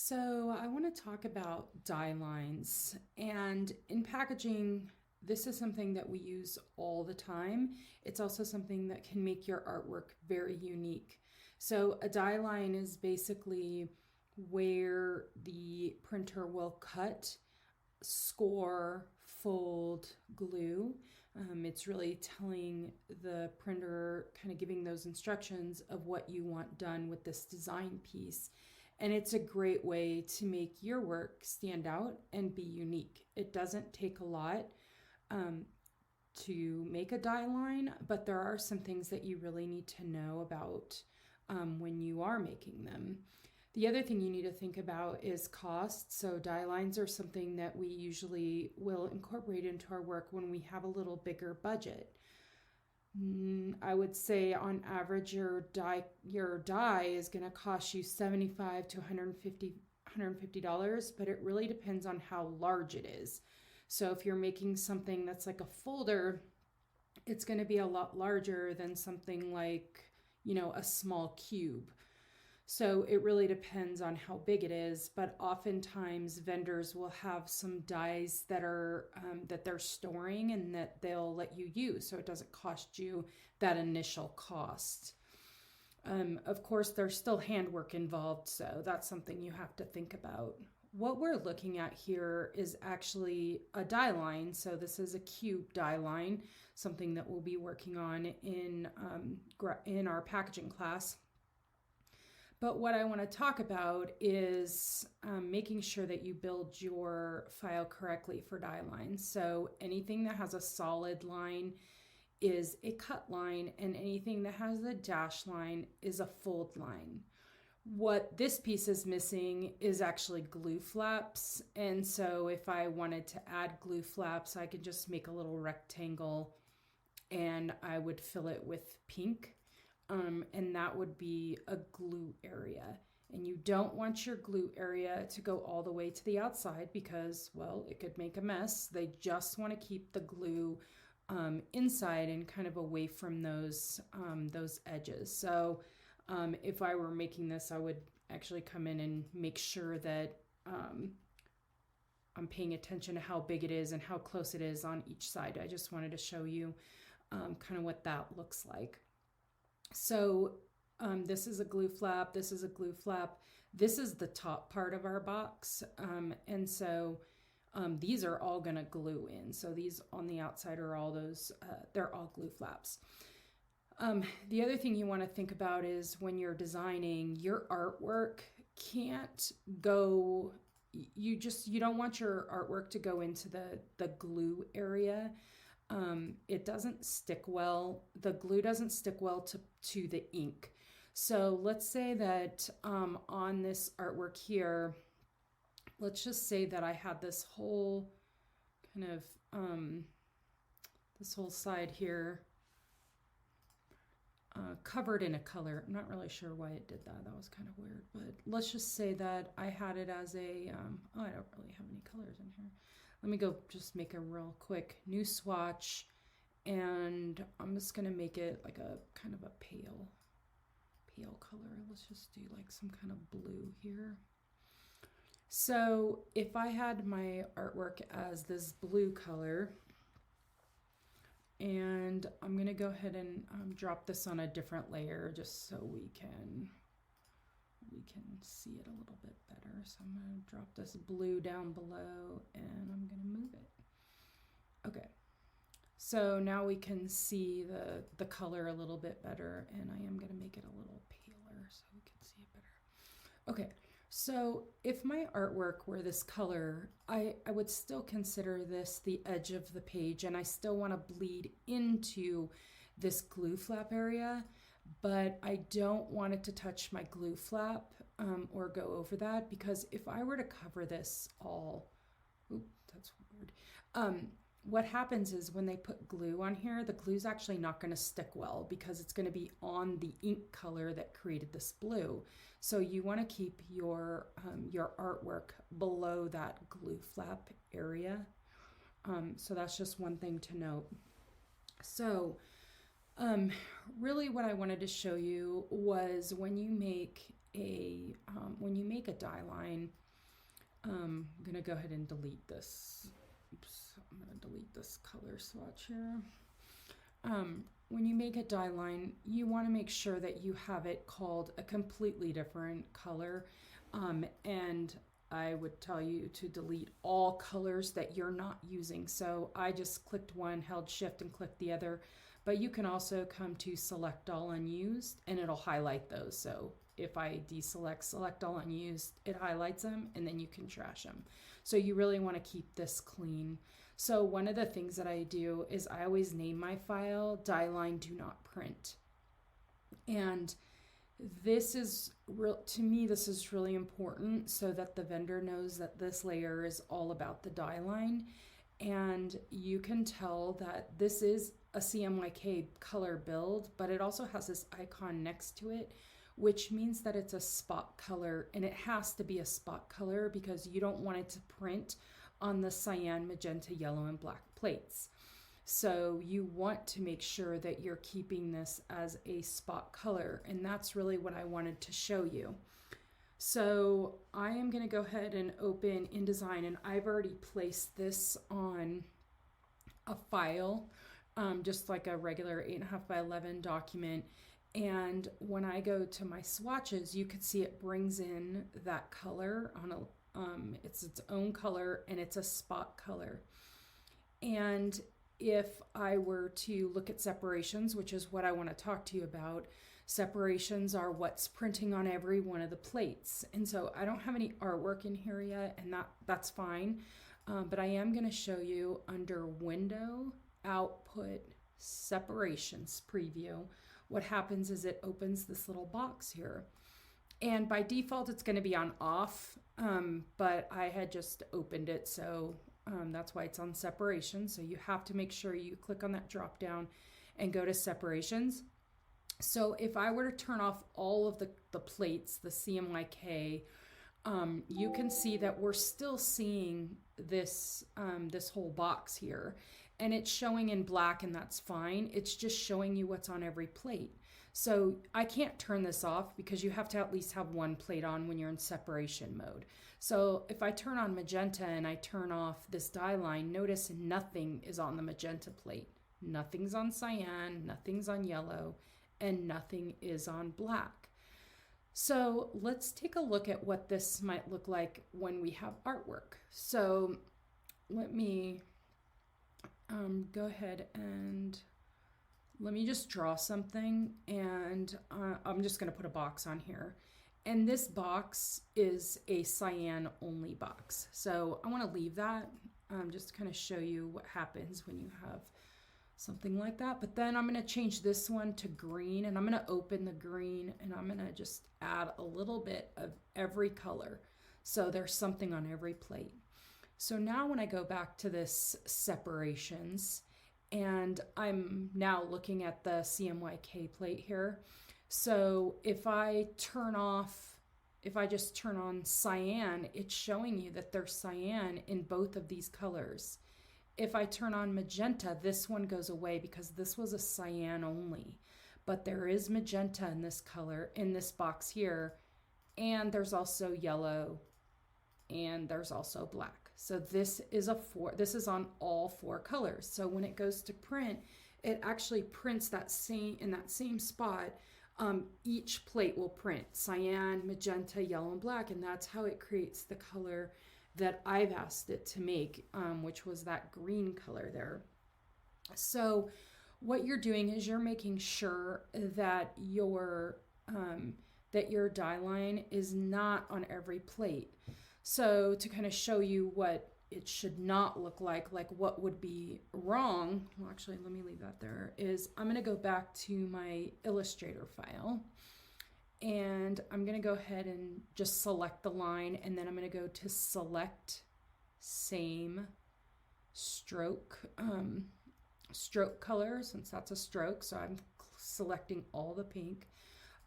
So I want to talk about die lines. And in packaging, this is something that we use all the time. It's also something that can make your artwork very unique. So a die line is basically where the printer will cut, score, fold, glue. It's really telling the printer, kind of giving those instructions of what you want done with this design piece. And it's a great way to make your work stand out and be unique. It doesn't take a lot to make a die line, but there are some things that you really need to know about when you are making them. The other thing you need to think about is cost. So die lines are something that we usually will incorporate into our work when we have a little bigger budget. I would say on average your die is going to cost you $75 to $150, but it really depends on how large it is. So if you're making something that's like a folder, it's going to be a lot larger than something like, a small cube. So it really depends on how big it is, but oftentimes vendors will have some dies that are that they're storing and that they'll let you use, so it doesn't cost you that initial cost. Of course, there's still handwork involved, so that's something you have to think about. What we're looking at here is actually a die line. So this is a cube die line, something that we'll be working on in our packaging class. But what I want to talk about is making sure that you build your file correctly for die lines. So anything that has a solid line is a cut line, and anything that has a dash line is a fold line. What this piece is missing is actually glue flaps. And so if I wanted to add glue flaps, I could just make a little rectangle and I would fill it with pink. And that would be a glue area. And you don't want your glue area to go all the way to the outside because, well, it could make a mess. They just want to keep the glue inside and kind of away from those edges. So if I were making this, I would actually come in and make sure that I'm paying attention to how big it is and how close it is on each side. I just wanted to show you kind of what that looks like. So this is a glue flap, this is a glue flap, this is the top part of our box, and so these are all going to glue in. So these on the outside are all those, they're all glue flaps. The other thing you want to think about is when you're designing your artwork can't go, you don't want your artwork to go into the glue area. It doesn't stick well. The glue doesn't stick well to the ink. So let's say that on this artwork here, let's just say that I had this whole kind of, this whole side here covered in a color. I'm not really sure why it did that. That was kind of weird, but let's just say that I had it as a, I don't really have any colors in here. Let me go just make a real quick new swatch, and I'm just going to make it like a kind of a pale color. Let's just do like some kind of blue here. So if I had my artwork as this blue color, and I'm going to go ahead and drop this on a different layer just so we can see it a little bit better. So I'm going to drop this blue down below and I'm going to move it. Okay, so now we can see the color a little bit better, and I am going to make it a little paler so we can see it better. Okay, so if my artwork were this color, I would still consider this the edge of the page, and I still want to bleed into this glue flap area, but I don't want it to touch my glue flap or go over that, because if I were to cover this all, ooh, that's weird. What happens is when they put glue on here, the glue's actually not going to stick well because it's going to be on the ink color that created this blue. So you want to keep your artwork below that glue flap area. So that's just one thing to note. So really what I wanted to show you was when you make when you make a die line, I'm going to go ahead and delete this. Oops, I'm going to delete this color swatch here. When you make a die line, you want to make sure that you have it called a completely different color. And I would tell you to delete all colors that you're not using. So I just clicked one, held shift and clicked the other, but you can also come to select all unused and it'll highlight those. So if I deselect select all unused, it highlights them and then you can trash them. So you really want to keep this clean. So one of the things that I do is I always name my file Dieline Do Not Print. And this is real, to me, this is really important so that the vendor knows that this layer is all about the die line. And you can tell that this is a CMYK color build, but it also has this icon next to it, which means that it's a spot color, and it has to be a spot color because you don't want it to print on the cyan, magenta, yellow, and black plates. So you want to make sure that you're keeping this as a spot color, and that's really what I wanted to show you. So I am going to go ahead and open InDesign, and I've already placed this on a file, just like a regular 8.5 by 11 document. And when I go to my swatches, you can see it brings in that color on a it's its own color, and it's a spot color. And if I were to look at separations, which is what I want to talk to you about, separations are what's printing on every one of the plates. And so I don't have any artwork in here yet, and that's fine. But I am going to show you under Window, Output, Separations Preview. What happens is it opens this little box here. And by default, it's going to be on off, but I had just opened it, so that's why it's on separation. So you have to make sure you click on that drop down and go to separations. So if I were to turn off all of the plates, the CMYK, you can see that we're still seeing this, this whole box here. And it's showing in black, and that's fine. It's just showing you what's on every plate. So I can't turn this off because you have to at least have one plate on when you're in separation mode. So if I turn on magenta and I turn off this die line, notice nothing is on the magenta plate. Nothing's on cyan, nothing's on yellow, and nothing is on black. So let's take a look at what this might look like when we have artwork. So let me go ahead and let me just draw something, and I'm just going to put a box on here. And this box is a cyan only box. So I want to leave that just to kind of show you what happens when you have something like that. But then I'm going to change this one to green, and I'm going to open the green, and I'm going to just add a little bit of every color. So there's something on every plate. So now when I go back to this separations, and I'm now looking at the CMYK plate here. So if I just turn on cyan, it's showing you that there's cyan in both of these colors. If I turn on magenta, this one goes away because this was a cyan only, but there is magenta in this color, in this box here, and there's also yellow, and there's also black. So this is on all 4 colors. So when it goes to print, it actually prints in that same spot. Each plate will print cyan, magenta, yellow, and black, and that's how it creates the color that I've asked it to make, which was that green color there. So what you're doing is you're making sure that your die line is not on every plate. So to kind of show you what it should not look like what would be wrong, well, actually, let me leave that there, is I'm going to go back to my Illustrator file, and I'm going to go ahead and just select the line, and then I'm going to go to select same stroke, stroke color, since that's a stroke, so I'm selecting all the pink.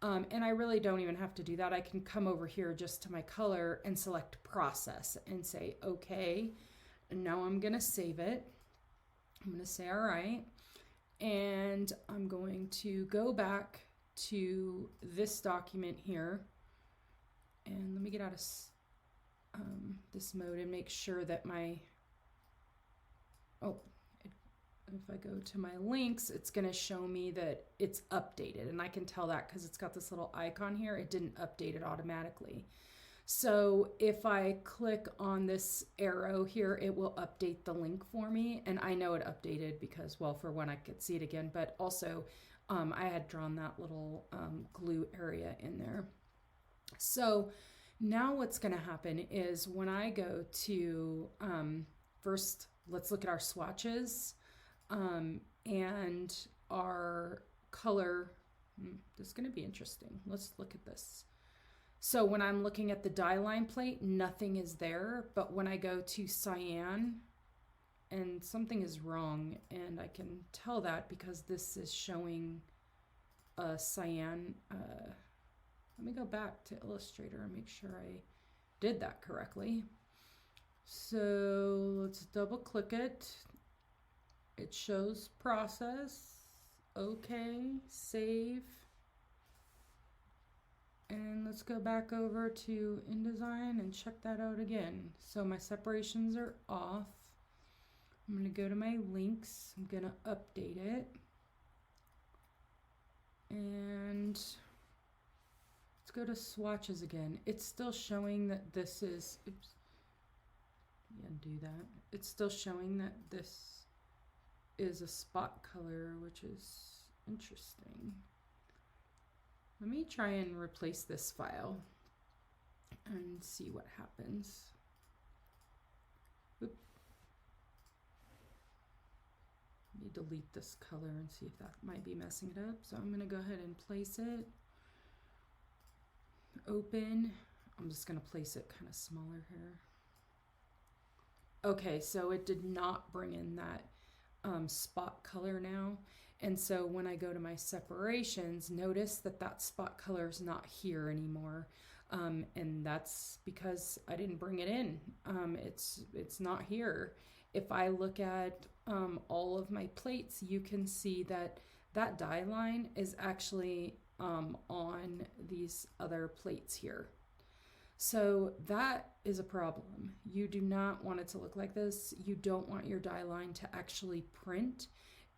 And I really don't even have to do that. I can come over here just to my color and select process and say, okay. And now I'm going to save it. I'm going to say, all right. And I'm going to go back to this document here. And let let me get out of this mode and make sure that if I go to my links, it's going to show me that it's updated. And I can tell that because it's got this little icon here. It didn't update it automatically. So if I click on this arrow here, it will update the link for me. And I know it updated because, well, for one, I could see it again, but also I had drawn that little glue area in there. So now what's going to happen is when I go to, first, let's look at our swatches and our color. This is going to be interesting. Let's look at this. So when I'm looking at the die line plate, nothing is there. But when I go to cyan, and something is wrong, and I can tell that because this is showing a cyan. Let me go back to Illustrator and make sure I did that correctly. So let's double click it. It shows process. Okay, save. And let's go back over to InDesign and check that out again. So my separations are off. I'm going to go to my links. I'm going to update it. And let's go to swatches again. It's still showing that this is, oops, undo that. It's still showing that this is a spot color, which is interesting. Let me try and replace this file and see what happens. Oop. Let me delete this color and see if that might be messing it up. So I'm going to go ahead and place it. Open. I'm just going to place it kind of smaller here. Okay, so it did not bring in that spot color now. And so when I go to my separations, notice that that spot color is not here anymore. And that's because I didn't bring it in. It's not here. If I look at all of my plates, you can see that that die line is actually on these other plates here. So that is a problem. You do not want it to look like this. You don't want your die line to actually print.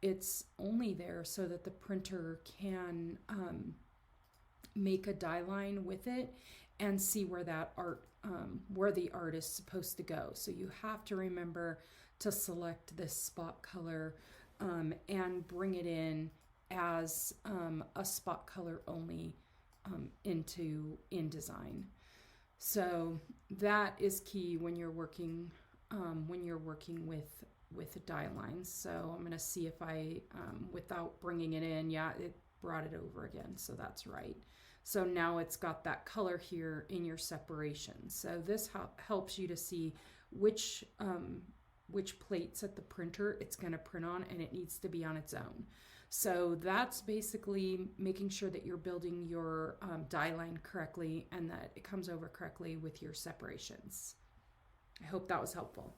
It's only there so that the printer can make a die line with it and see where that art, where the art is supposed to go. So you have to remember to select this spot color and bring it in as a spot color only into InDesign. So that is key when you're working with die lines. So I'm going to see if I, without bringing it in, yeah, it brought it over again. So that's right. So now it's got that color here in your separation. So this helps you to see which plates at the printer it's going to print on, and it needs to be on its own. So that's basically making sure that you're building your die line correctly and that it comes over correctly with your separations. I hope that was helpful.